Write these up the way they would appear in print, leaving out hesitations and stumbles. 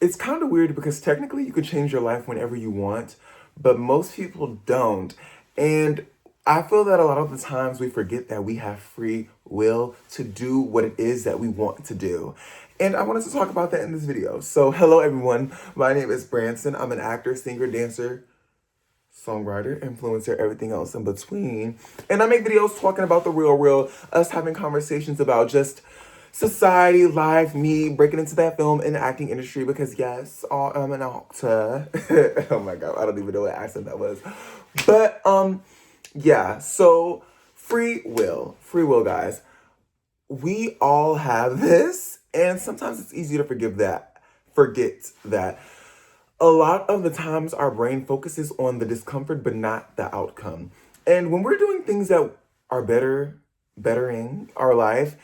it's kind of weird because technically you could change your life whenever you want, but most people don't. And I feel that a lot of the times we forget that we have free will to do what it is that we want to do. And I wanted to talk about that in this video. So, hello everyone. My name is Branson. I'm an actor, singer, dancer, songwriter, influencer, everything else in between. And I make videos talking about the real, us having conversations about just society, life, me breaking into that film and acting industry because yes, I'm an actor. Oh my god, I don't even know what accent that was. But yeah, so free will guys. We all have this and sometimes it's easy to forget that a lot of the times our brain focuses on the discomfort but not the outcome. And when we're doing things that are bettering our life,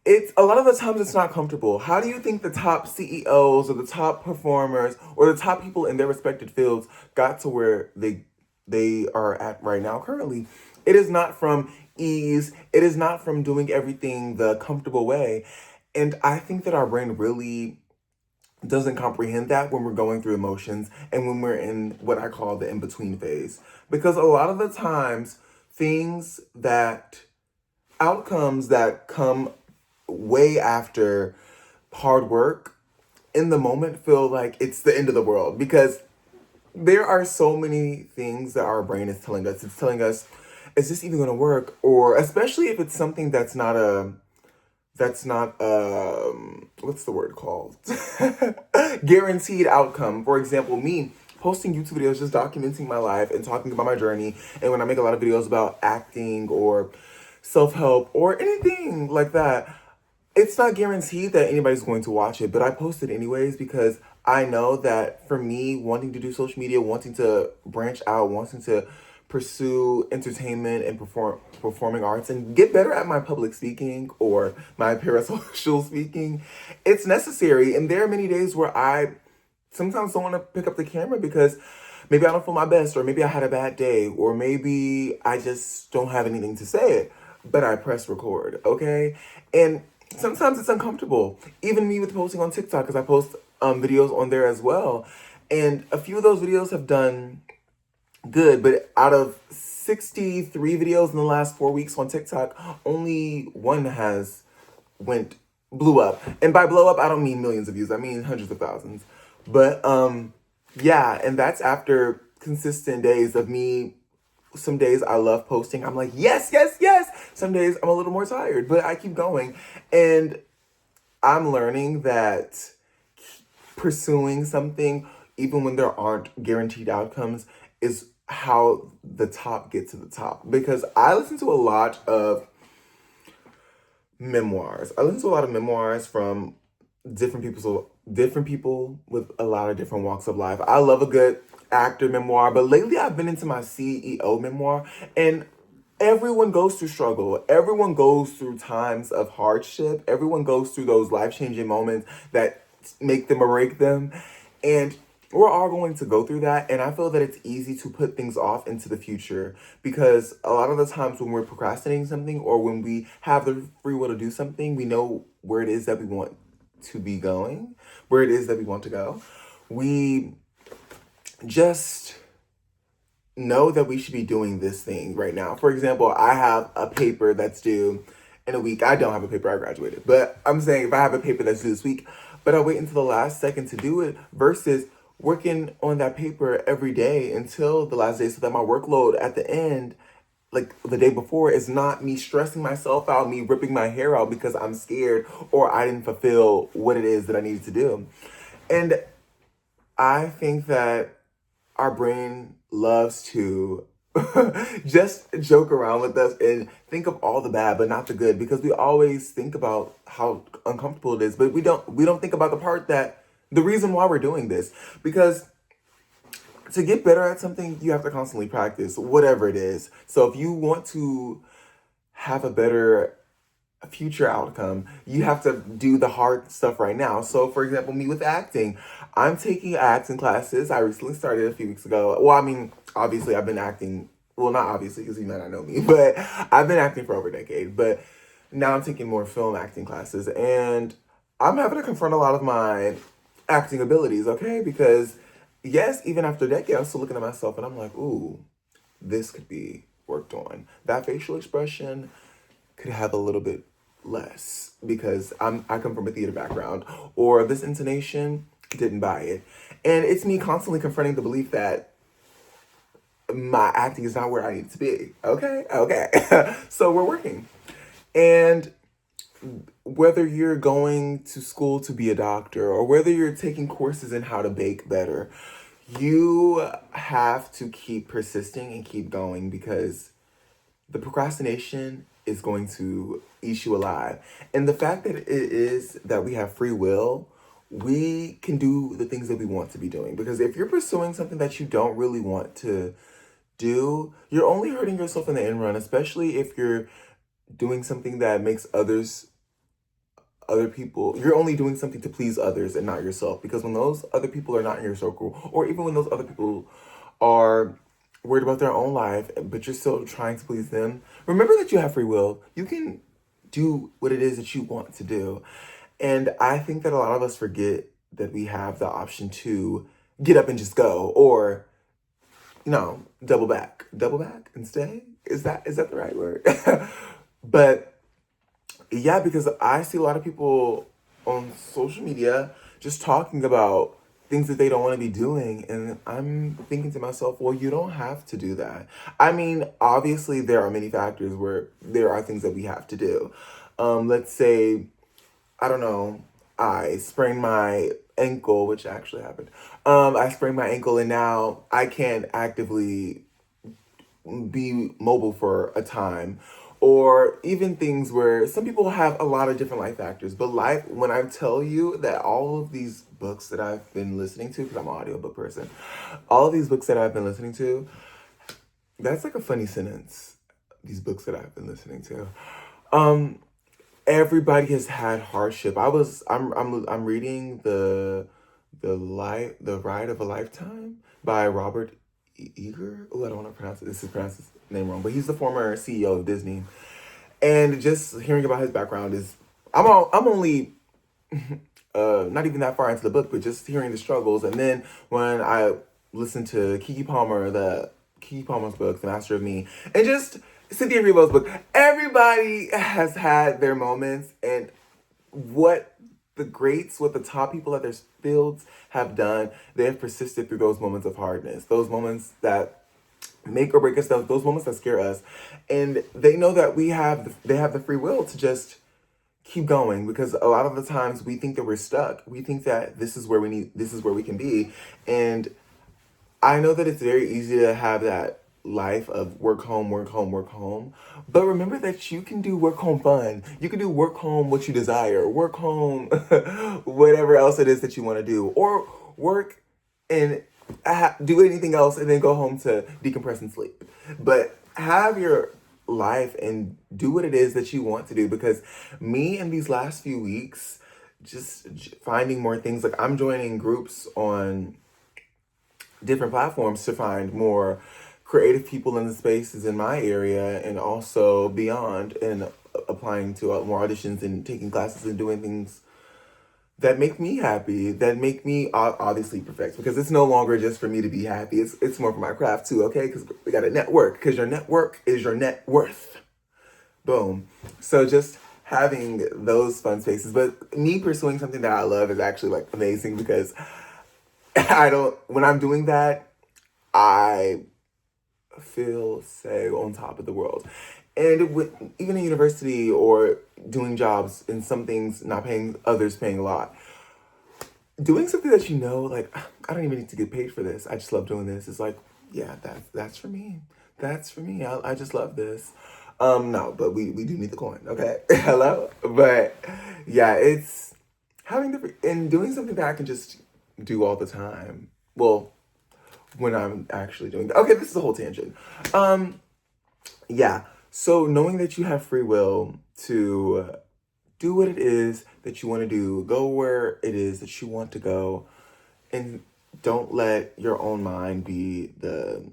it's a lot of the times it's not comfortable. How do you think the top CEOs or the top performers or the top people in their respected fields got to where they are at right now currently? It is not from ease. It is not from doing everything the comfortable way. And I think that our brain really doesn't comprehend that when we're going through emotions and when we're in what I call the in-between phase. Because a lot of the times, things that outcomes that come way after hard work in the moment feel like it's the end of the world because there are so many things that our brain is telling us. It's telling us, is this even going to work? Or especially if it's something that's not what's the word called? Guaranteed outcome. For example, me posting YouTube videos just documenting my life and talking about my journey. And when I make a lot of videos about acting or self-help or anything like that, it's not guaranteed that anybody's going to watch it, but I post it anyways because I know that for me, wanting to do social media, wanting to branch out, wanting to pursue entertainment and performing arts and get better at my public speaking or my parasocial speaking, it's necessary. And there are many days where I sometimes don't want to pick up the camera because maybe I don't feel my best, or maybe I had a bad day, or maybe I just don't have anything to say. But I press record, okay? And sometimes it's uncomfortable. Even me with posting on TikTok, because I post videos on there as well. And a few of those videos have done good, but out of 63 videos in the last 4 weeks on TikTok, only one has blew up. And by blow up, I don't mean millions of views. I mean hundreds of thousands. But yeah, and that's after consistent days of me. Some days I love posting. I'm like, yes, yes, yes. Some days I'm a little more tired, but I keep going. And I'm learning that pursuing something, even when there aren't guaranteed outcomes, is how the top gets to the top. Because I listen to a lot of memoirs. I listen to a lot of memoirs from different people with a lot of different walks of life. I love a good actor memoir, but lately I've been into my CEO memoir, and everyone goes through struggle. Everyone goes through times of hardship. Everyone goes through those life-changing moments that make them or break them. And we're all going to go through that. And I feel that it's easy to put things off into the future because a lot of the times when we're procrastinating something or when we have the free will to do something, we know where it is that we want to be going, where it is that we want to go. We just know that we should be doing this thing right now. For example, I have a paper that's due in a week. I don't have a paper, I graduated. But I'm saying if I have a paper that's due this week, but I wait until the last second to do it versus working on that paper every day until the last day so that my workload at the end, like the day before, is not me stressing myself out, me ripping my hair out because I'm scared or I didn't fulfill what it is that I needed to do. And I think that our brain loves to just joke around with us and think of all the bad but not the good because we always think about how uncomfortable it is, but we don't think about the part that the reason why we're doing this. Because to get better at something, you have to constantly practice whatever it is. So if you want to have a better future outcome, you have to do the hard stuff right now. So for example, me with acting, I'm taking acting classes. I recently started a few weeks ago. Well, I mean, obviously I've been acting, well, not obviously because you might not know me, but I've been acting for over a decade. But now I'm taking more film acting classes and I'm having to confront a lot of my acting abilities, okay? Because yes, even after a decade, I'm still looking at myself and I'm like, ooh, this could be worked on. That facial expression could have a little bit less because I come from a theater background, or this intonation didn't buy it. And it's me constantly confronting the belief that my acting is not where I need to be. Okay, okay. So we're working. And whether you're going to school to be a doctor or whether you're taking courses in how to bake better, you have to keep persisting and keep going because the procrastination is going to eat you alive. And the fact that it is that we have free will, we can do the things that we want to be doing. Because if you're pursuing something that you don't really want to do, you're only hurting yourself in the end run, especially if you're doing something that makes other people, you're only doing something to please others and not yourself. Because when those other people are not in your circle, or even when those other people are worried about their own life, but you're still trying to please them, remember that you have free will. You can do what it is that you want to do. And I think that a lot of us forget that we have the option to get up and just go, or no, double back and stay. Is that the right word? But yeah, because I see a lot of people on social media just talking about things that they don't want to be doing. And I'm thinking to myself, well, you don't have to do that. I mean, obviously, there are many factors where there are things that we have to do. Let's say, I don't know, I sprained my ankle, which actually happened. I sprained my ankle and now I can't actively be mobile for a time, or even things where some people have a lot of different life factors. But life, when I tell you that all of these books that I've been listening to, because I'm an audiobook person, all of these books that I've been listening to, that's like a funny sentence. These books that I've been listening to. Um, Everybody has had hardship. I'm reading the Ride of a Lifetime by Robert Eager. Oh, I don't want to pronounce it. This is pronounce his name wrong, but he's the former CEO of Disney. And just hearing about his background is, I'm only not even that far into the book, but just hearing the struggles. And then when I listened to Kiki Palmer's book, The Master of Me, and just Cynthia Erivo's book, everybody has had their moments, and what what the top people at their fields have done, they have persisted through those moments of hardness, those moments that make or break us, those moments that scare us, and they know that they have the free will to just keep going, because a lot of the times we think that we're stuck. We think that this is where we can be, and I know that it's very easy to have that life of work home, work home, work home. But remember that you can do work home fun. You can do work home what you desire, work home whatever else it is that you want to do, or work and do anything else and then go home to decompress and sleep. But have your life and do what it is that you want to do, because me in these last few weeks, just finding more things, like I'm joining groups on different platforms to find more creative people in the spaces in my area and also beyond, and applying to more auditions and taking classes and doing things that make me happy, that make me obviously perfect, because it's no longer just for me to be happy. It's more for my craft too, okay? Because we got to network, because your network is your net worth. Boom. So just having those fun spaces, but me pursuing something that I love is actually like amazing, because when I'm doing that, I feel, say, on top of the world. And with even in university or doing jobs and some things not paying, others paying a lot, doing something that you know, like, I don't even need to get paid for this. I just love doing this. It's like, yeah, that's for me. That's for me. I just love this. No, but we do need the coin, okay? Hello? But yeah, it's and doing something that I can just do all the time. Well, when I'm actually doing that. Okay, this is a whole tangent. Yeah. So knowing that you have free will to do what it is that you want to do, go where it is that you want to go, and don't let your own mind be the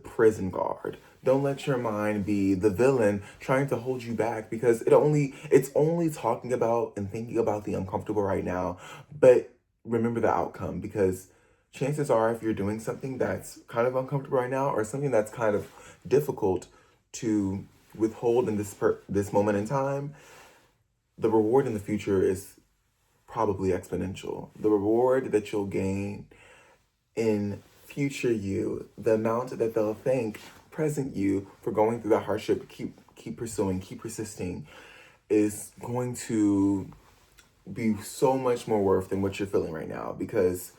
prison guard. Don't let your mind be the villain trying to hold you back, because it's only talking about and thinking about the uncomfortable right now, but remember the outcome, because chances are if you're doing something that's kind of uncomfortable right now or something that's kind of difficult to withhold in this moment in time, the reward in the future is probably exponential. The reward that you'll gain in future you, the amount that they'll thank present you for going through the hardship, keep pursuing, keep persisting, is going to be so much more worth than what you're feeling right now. Because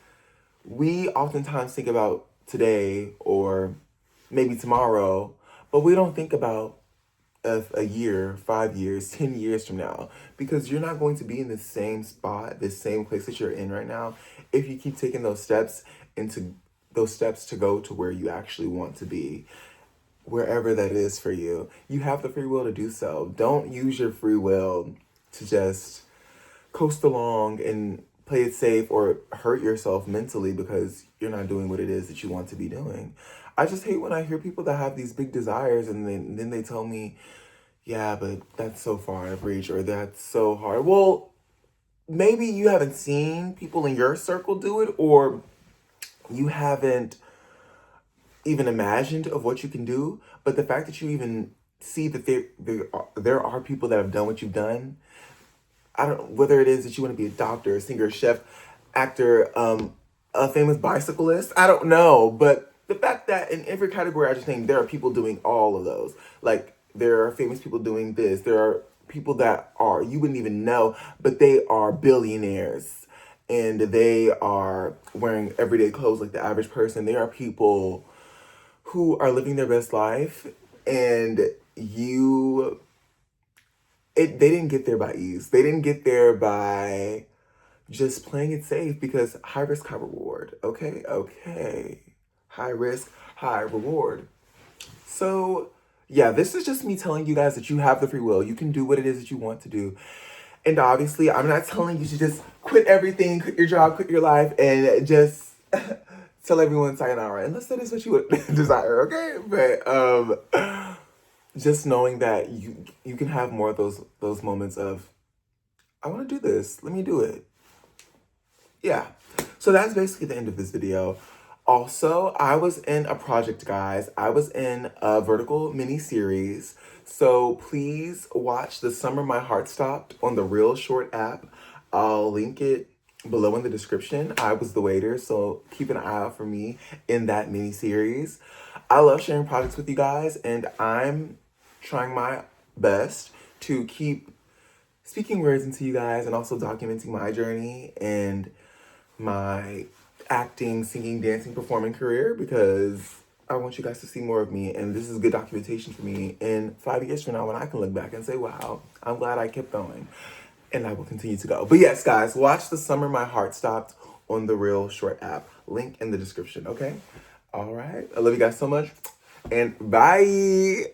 we oftentimes think about today or maybe tomorrow, but we don't think about of a year, 5 years, 10 years from now, because you're not going to be in the same spot, the same place that you're in right now, if you keep taking those steps to go to where you actually want to be, wherever that is for you. You have the free will to do so. Don't use your free will to just coast along and play it safe or hurt yourself mentally because you're not doing what it is that you want to be doing. I just hate when I hear people that have these big desires and then they tell me, yeah, but that's so far out of reach or that's so hard. Well, maybe you haven't seen people in your circle do it, or you haven't even imagined of what you can do. But the fact that you even see that there are people that have done what you've done, I don't, whether it is that you want to be a doctor, a singer, chef, actor, a famous bicyclist, I don't know. But the fact that in every category I just named, there are people doing all of those. Like, there are famous people doing this. There are people that are, you wouldn't even know, but they are billionaires. And they are wearing everyday clothes like the average person. They are people who are living their best life. And they didn't get there by ease. They didn't get there by just playing it safe, because high risk, high reward. Okay, okay. High risk, high reward. So, yeah, this is just me telling you guys that you have the free will. You can do what it is that you want to do. And obviously, I'm not telling you to just quit everything, quit your job, quit your life, and just tell everyone sayonara, unless that is what you would desire, okay? But just knowing that you can have more of those moments of, I want to do this, let me do it. Yeah. So that's basically the end of this video. Also, I was in a project, guys. I was in a vertical mini series. So please watch The Summer My Heart Stopped on the Real Short app. I'll link it below in the description. I was the waiter, so keep an eye out for me in that mini series. I love sharing projects with you guys, and I'm trying my best to keep speaking words into you guys and also documenting my journey and my acting, singing, dancing, performing career, because I want you guys to see more of me, and this is good documentation for me in 5 years from now when I can look back and say, wow, I'm glad I kept going, and I will continue to go. But yes, guys, watch The Summer My Heart Stopped on the Real Short app. Link in the description, okay? All right. I love you guys so much, and bye.